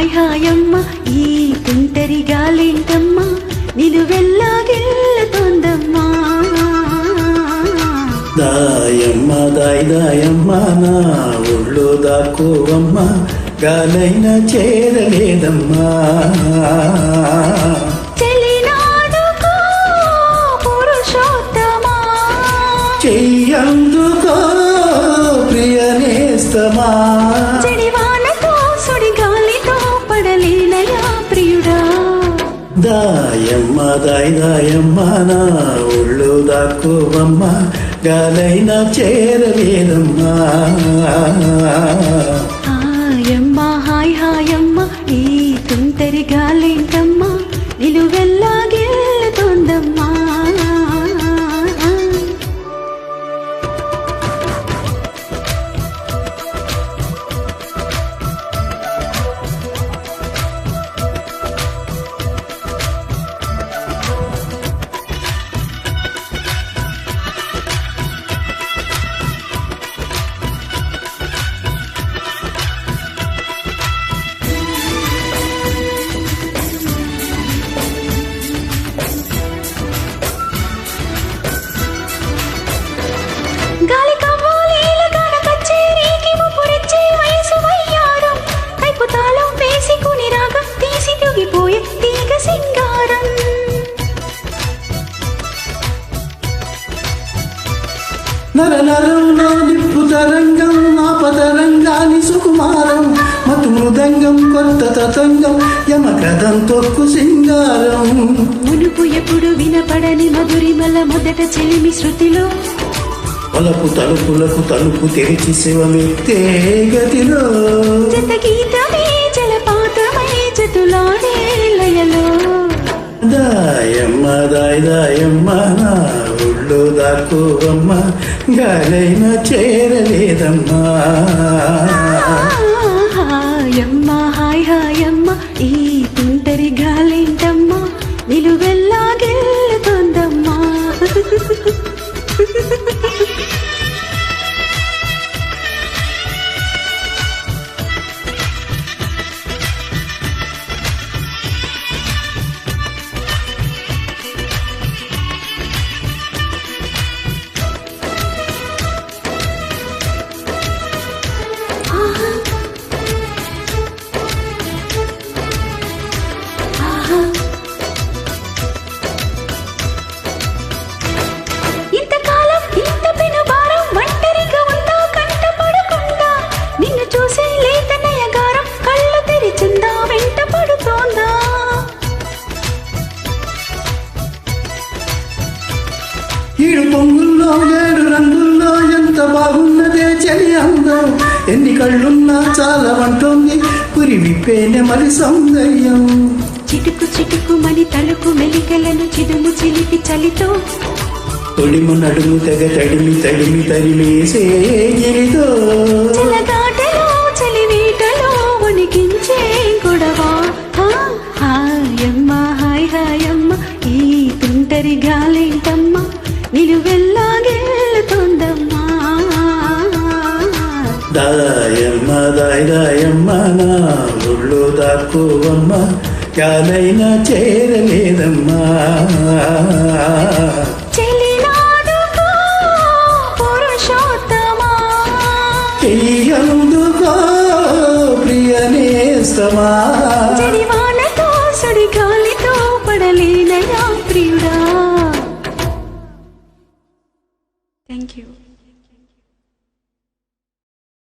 hi హాయమ్మ ఈ తుంటరి గాలేంటమ్మా నిన్ను వెళ్ళాగిల్లుతోందమ్మా దాయమ్మ దాయమ్మ నా ఒళ్ళో దాక్కోవమ్మ గాలైనా చేరలేదమ్మా చెలినాడుకో పురుషోత్తమా చెయ్యందుకో ప్రియనేస్తమా చెడివానతో సుడిగాలితో పడలేనయా ప్రియుడా దాయమ్మ దాయమ్మ నా ఒళ్ళు దాక్కోవమ్మ గాలైనా చేరలేదమ్మా హాయమ్మ హాయ్ హాయమ్మ ఈ తుంటరి గాలేంటమ్మా నిన్ను వెళ్ళాగిల్లుతోందమ్మా గాలి కవ్వాలీల గాన కచ్చేరీకి ముప్పురిచ్చే వయసు వయ్యారం కైపు తాళం వేసుకుని రాగం తీసి తొగిపోయే తీగ సింగారం నరనరంలో నిప్పు తరంగం ఆపతరంగాని సుకుమారం మతు మృదంగం కొత్త తతంగం యమకథం తొక్కు సింగారం మునుపు ఎప్పుడు వినపడని మధురిమల మొదట చెలిమి శృతిలో పలుపు తలుపులకు తలుపు తెరిచి శివమెత్తే గతిలో జత గీతమే జలపాతమై జతులాడే లయలో దాయమ్మ దాయమ్మ నా ఒళ్ళు దాక్కోవమ్మ గాలైనా చేరలేదమ్మా హాయమ్మ హాయ్ హాయమ్మ ఈ తుంటరి గాలేంటమ్మా నిన్ను వెళ్ళాగిల్లుతోందమ్మా ఇంతకాలం ఇంత పెనుభారం ఒంటరిగా ఉందా కంటపడకుండా నిన్ను చూసే లేత నయగారం కళ్ళు తెరిచిందా వెంట పడుతోందా ఈడు పొంగుల్లో ఏడు రంగుల్లో ఎంత బాగున్నదే చలి అందం ఎన్ని కళ్ళున్నా చాలా వంటోంది పురి విప్పేనే మరి సౌందర్యం చిటుకు చిటుకు మని తలుపు మెలికలను చిదుము చిలిపి చలితో తొడిము నడుము తెగ తడిమి తడిమి తరిమేసే గిరితో చలగాటలో చలివీటలో వణికించే గొడవ హాయమ్మ హాయ్ హాయమ్మ ఈ తుంటరి గాలేంటమ్మా నిన్ను వెళ్ళాగిల్లుతోందమ్మా దాయమ్మ దాయమ్మ నా ఒళ్ళు దాక్కోవమ్మ గాలైనా చేరలేదమ్మా చెలినాడుకో పురుషోత్తమా చెయ్యందుకో ప్రియనేస్తమా చెడివాన